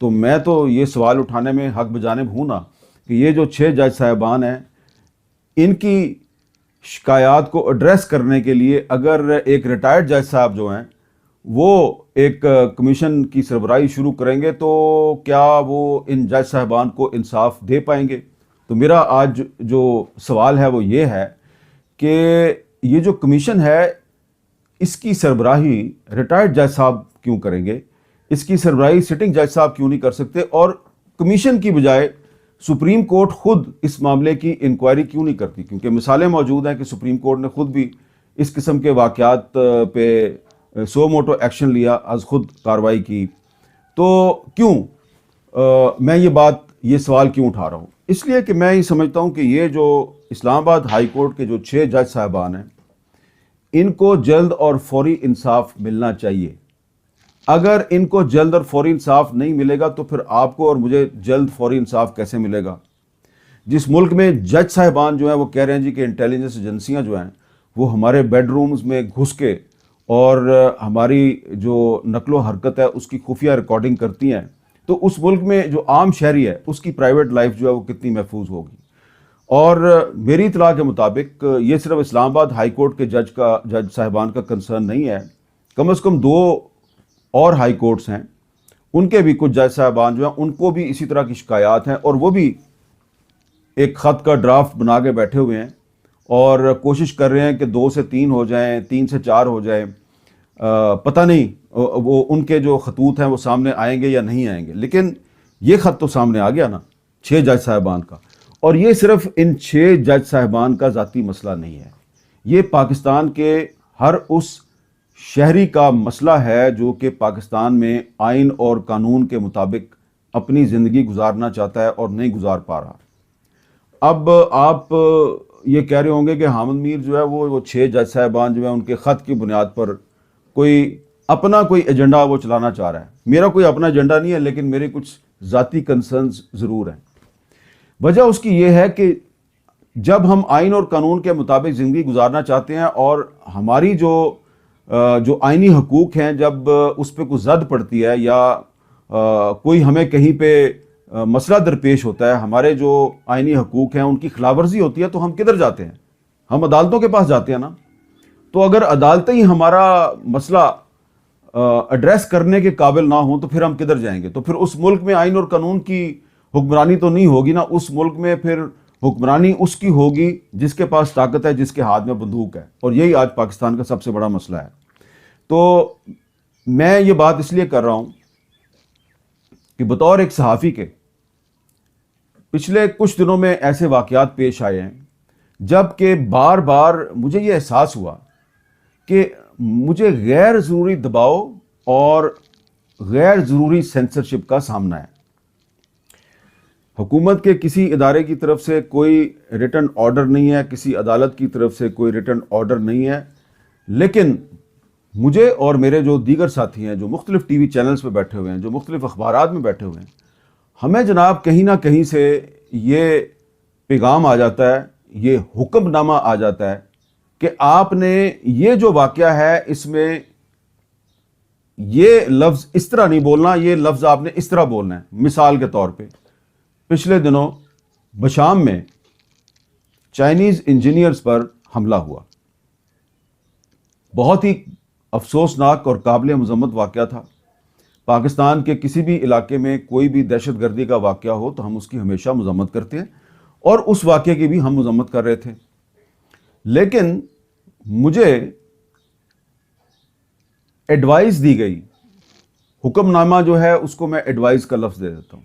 تو میں تو یہ سوال اٹھانے میں حق بجانب ہوں نا کہ یہ جو 6 جج صاحبان ہیں ان کی شکایات کو ایڈریس کرنے کے لیے اگر ایک ریٹائرڈ جج صاحب جو ہیں وہ ایک کمیشن کی سربراہی شروع کریں گے تو کیا وہ ان جج صاحبان کو انصاف دے پائیں گے؟ تو میرا آج جو سوال ہے وہ یہ ہے کہ یہ جو کمیشن ہے اس کی سربراہی ریٹائرڈ جج صاحب کیوں کریں گے؟ اس کی سربراہی سٹنگ جج صاحب کیوں نہیں کر سکتے؟ اور کمیشن کی بجائے سپریم کورٹ خود اس معاملے کی انکوائری کیوں نہیں کرتی؟ کیونکہ مثالیں موجود ہیں کہ سپریم کورٹ نے خود بھی اس قسم کے واقعات پہ سو موٹو ایکشن لیا، از خود کارروائی کی. تو کیوں میں یہ سوال کیوں اٹھا رہا ہوں؟ اس لیے کہ میں یہ سمجھتا ہوں کہ یہ جو اسلام آباد ہائی کورٹ کے جو 6 جج صاحبان ہیں ان کو جلد اور فوری انصاف ملنا چاہیے. اگر ان کو جلد اور فوری انصاف نہیں ملے گا تو پھر آپ کو اور مجھے جلد فوری انصاف کیسے ملے گا؟ جس ملک میں جج صاحبان جو ہیں وہ کہہ رہے ہیں جی کہ انٹیلیجنس ایجنسیاں جو ہیں وہ ہمارے بیڈ رومز میں گھس کے اور ہماری جو نقل و حرکت ہے اس کی خفیہ ریکارڈنگ کرتی ہیں، تو اس ملک میں جو عام شہری ہے اس کی پرائیویٹ لائف جو ہے وہ کتنی محفوظ ہوگی؟ اور میری اطلاع کے مطابق یہ صرف اسلام آباد ہائی کورٹ کے جج صاحبان کا کنسرن نہیں ہے، کم از کم 2 اور ہائی کورٹس ہیں ان کے بھی کچھ جج صاحبان جو ہیں ان کو بھی اسی طرح کی شکایات ہیں، اور وہ بھی ایک خط کا ڈرافٹ بنا کے بیٹھے ہوئے ہیں اور کوشش کر رہے ہیں کہ 2 سے 3 ہو جائیں، 3 سے 4 ہو جائیں. پتہ نہیں وہ ان کے جو خطوط ہیں وہ سامنے آئیں گے یا نہیں آئیں گے، لیکن یہ خط تو سامنے آ گیا نا 6 جج صاحبان کا. اور یہ صرف ان 6 جج صاحبان کا ذاتی مسئلہ نہیں ہے، یہ پاکستان کے ہر اس شہری کا مسئلہ ہے جو کہ پاکستان میں آئین اور قانون کے مطابق اپنی زندگی گزارنا چاہتا ہے اور نہیں گزار پا رہا. اب آپ یہ کہہ رہے ہوں گے کہ حامد میر جو ہے وہ 6 جج صاحبان جو ہیں ان کے خط کی بنیاد پر اپنا کوئی ایجنڈا وہ چلانا چاہ رہا ہے. میرا کوئی اپنا ایجنڈا نہیں ہے، لیکن میرے کچھ ذاتی کنسرنز ضرور ہیں. وجہ اس کی یہ ہے کہ جب ہم آئین اور قانون کے مطابق زندگی گزارنا چاہتے ہیں اور ہماری جو آئینی حقوق ہیں جب اس پہ کوئی زد پڑتی ہے یا کوئی ہمیں کہیں پہ مسئلہ درپیش ہوتا ہے، ہمارے جو آئینی حقوق ہیں ان کی خلاف ورزی ہوتی ہے، تو ہم کدھر جاتے ہیں؟ ہم عدالتوں کے پاس جاتے ہیں نا. تو اگر عدالتیں ہی ہمارا مسئلہ ایڈریس کرنے کے قابل نہ ہوں تو پھر ہم کدھر جائیں گے؟ تو پھر اس ملک میں آئین اور قانون کی حکمرانی تو نہیں ہوگی نا. اس ملک میں پھر حکمرانی اس کی ہوگی جس کے پاس طاقت ہے، جس کے ہاتھ میں بندوق ہے، اور یہی آج پاکستان کا سب سے بڑا مسئلہ ہے. تو میں یہ بات اس لیے کر رہا ہوں کہ بطور ایک صحافی کے پچھلے کچھ دنوں میں ایسے واقعات پیش آئے ہیں جب کہ بار بار مجھے یہ احساس ہوا کہ مجھے غیر ضروری دباؤ اور غیر ضروری سینسرشپ کا سامنا ہے. حکومت کے کسی ادارے کی طرف سے کوئی ریٹن آرڈر نہیں ہے، کسی عدالت کی طرف سے کوئی ریٹن آرڈر نہیں ہے، لیکن مجھے اور میرے جو دیگر ساتھی ہیں جو مختلف ٹی وی چینلز پہ بیٹھے ہوئے ہیں، جو مختلف اخبارات میں بیٹھے ہوئے ہیں، ہمیں جناب کہیں نہ کہیں سے یہ پیغام آ جاتا ہے، یہ حکم نامہ آ جاتا ہے کہ آپ نے یہ جو واقعہ ہے اس میں یہ لفظ اس طرح نہیں بولنا، یہ لفظ آپ نے اس طرح بولنا ہے. مثال کے طور پہ پچھلے دنوں بشام میں چائنیز انجینئرز پر حملہ ہوا. بہت ہی افسوسناک اور قابل مذمت واقعہ تھا. پاکستان کے کسی بھی علاقے میں کوئی بھی دہشت گردی کا واقعہ ہو تو ہم اس کی ہمیشہ مذمت کرتے ہیں، اور اس واقعے کی بھی ہم مذمت کر رہے تھے. لیکن مجھے ایڈوائز دی گئی، حکم نامہ جو ہے اس کو میں ایڈوائز کا لفظ دے دیتا ہوں،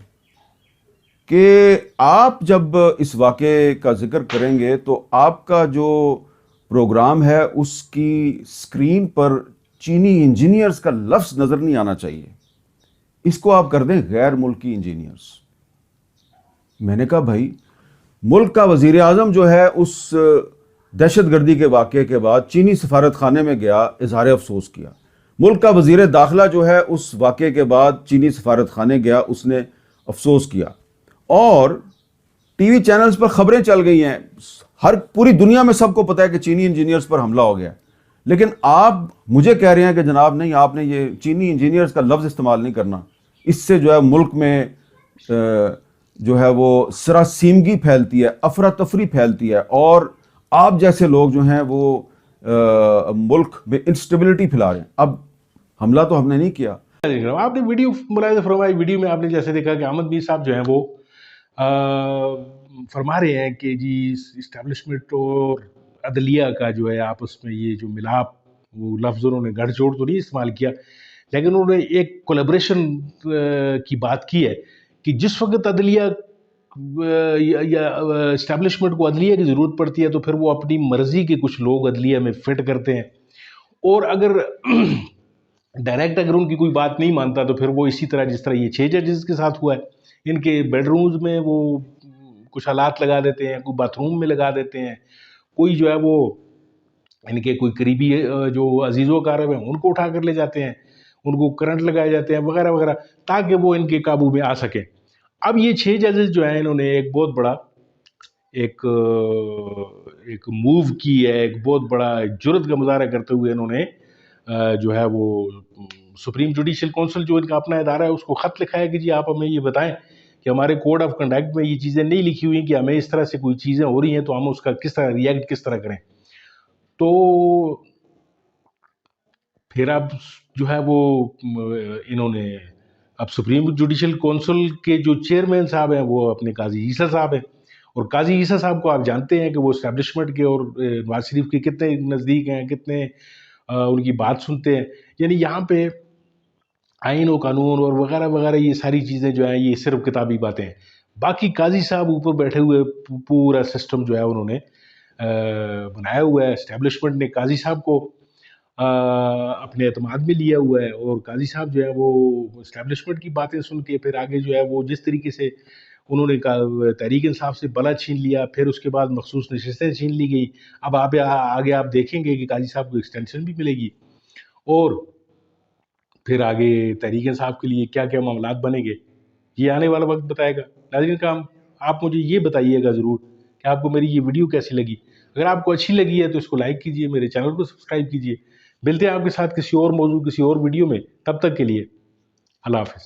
کہ آپ جب اس واقعے کا ذکر کریں گے تو آپ کا جو پروگرام ہے اس کی سکرین پر چینی انجینئرز کا لفظ نظر نہیں آنا چاہیے، اس کو آپ کر دیں غیر ملکی انجینئرز. میں نے کہا بھائی ملک کا وزیر اعظم جو ہے اس دہشت گردی کے واقعے کے بعد چینی سفارت خانے میں گیا، اظہار افسوس کیا. ملک کا وزیر داخلہ جو ہے اس واقعے کے بعد چینی سفارت خانے گیا، اس نے افسوس کیا. اور ٹی وی چینلز پر خبریں چل گئی ہیں، پوری دنیا میں سب کو پتہ ہے کہ چینی انجینئرز پر حملہ ہو گیا. لیکن آپ مجھے کہہ رہے ہیں کہ جناب نہیں، آپ نے یہ چینی انجینئرز کا لفظ استعمال نہیں کرنا. اس سے جو ہے ملک میں جو ہے وہ سراسیمگی پھیلتی ہے، افراتفری پھیلتی ہے، اور آپ جیسے لوگ جو ہیں وہ ملک میں انسٹیبلٹی پھیلا رہے ہیں۔ اب حملہ تو ہم نے نہیں کیا۔ آپ نے ویڈیو ملاحظہ فرمائی، ویڈیو میں آپ نے جیسے دیکھا کہ احمد میر صاحب جو ہیں وہ فرما رہے ہیں کہ جی اسٹیبلشمنٹ اور عدلیہ کا جو ہے آپس میں یہ جو ملاپ، وہ لفظ انہوں نے گڑھ جوڑ تو نہیں استعمال کیا، لیکن انہوں نے ایک کولیبریشن کی بات کی ہے کہ جس وقت عدلیہ یا اسٹیبلشمنٹ کو عدلیہ کی ضرورت پڑتی ہے تو پھر وہ اپنی مرضی کے کچھ لوگ عدلیہ میں فٹ کرتے ہیں، اور اگر ڈائریکٹ اگر ان کی کوئی بات نہیں مانتا تو پھر وہ اسی طرح جس طرح یہ 6 ججز کے ساتھ ہوا ہے، ان کے بیڈ رومز میں وہ کچھ آلات لگا دیتے ہیں، کوئی باتھ روم میں لگا دیتے ہیں، کوئی جو ہے وہ ان کے کوئی قریبی جو عزیز و اقارب ہیں ان کو اٹھا کر لے جاتے ہیں، ان کو کرنٹ لگائے جاتے ہیں وغیرہ وغیرہ، تاکہ وہ ان کے قابو میں آ سکیں۔ اب یہ 6 ججز جو ہیں انہوں نے ایک بہت بڑا ایک موو کی ہے، ایک بہت بڑا جرأت کا مظاہرہ کرتے ہوئے انہوں نے جو ہے وہ سپریم جوڈیشل کونسل جو ان کا اپنا ادارہ ہے اس کو خط لکھا ہے کہ جی آپ ہمیں یہ بتائیں کہ ہمارے کوڈ آف کنڈکٹ میں یہ چیزیں نہیں لکھی ہوئی کہ ہمیں اس طرح سے کوئی چیزیں ہو رہی ہیں تو ہم اس کا کس طرح ریئیکٹ کس طرح کریں۔ تو پھر اب جو ہے وہ انہوں نے اب سپریم جوڈیشل کونسل کے جو چیئرمین صاحب ہیں وہ اپنے قاضی عیسیٰ صاحب ہیں، اور قاضی عیسیٰ صاحب کو آپ جانتے ہیں کہ وہ اسٹیبلشمنٹ کے اور نواز شریف کے کتنے نزدیک ہیں، کتنے ان کی بات سنتے ہیں۔ یعنی یہاں پہ آئین و قانون اور وغیرہ وغیرہ یہ ساری چیزیں جو ہیں یہ صرف کتابی باتیں ہیں، باقی قاضی صاحب اوپر بیٹھے ہوئے پورا سسٹم جو ہے انہوں نے بنایا ہوا ہے۔ اسٹیبلشمنٹ نے قاضی صاحب کو اپنے اعتماد میں لیا ہوا ہے، اور قاضی صاحب جو ہے وہ اسٹیبلشمنٹ کی باتیں سن کے پھر آگے جو ہے وہ جس طریقے سے انہوں نے تحریک انصاف سے بلا چھین لیا، پھر اس کے بعد مخصوص نشستیں چھین لی گئی۔ اب آگے آپ دیکھیں گے کہ قاضی صاحب کو ایکسٹینشن بھی ملے گی، اور پھر آگے تحریک انصاف کے لیے کیا کیا معاملات بنیں گے یہ آنے والا وقت بتائے گا۔ ناظرین کرام، آپ مجھے یہ بتائیے گا ضرور کہ آپ کو میری یہ ویڈیو کیسی لگی۔ اگر آپ کو اچھی لگی ہے تو اس کو لائک کیجئے، میرے چینل کو سبسکرائب کیجئے۔ ملتے ہیں آپ کے ساتھ کسی اور موضوع، کسی اور ویڈیو میں، تب تک کے لیے اللہ حافظ۔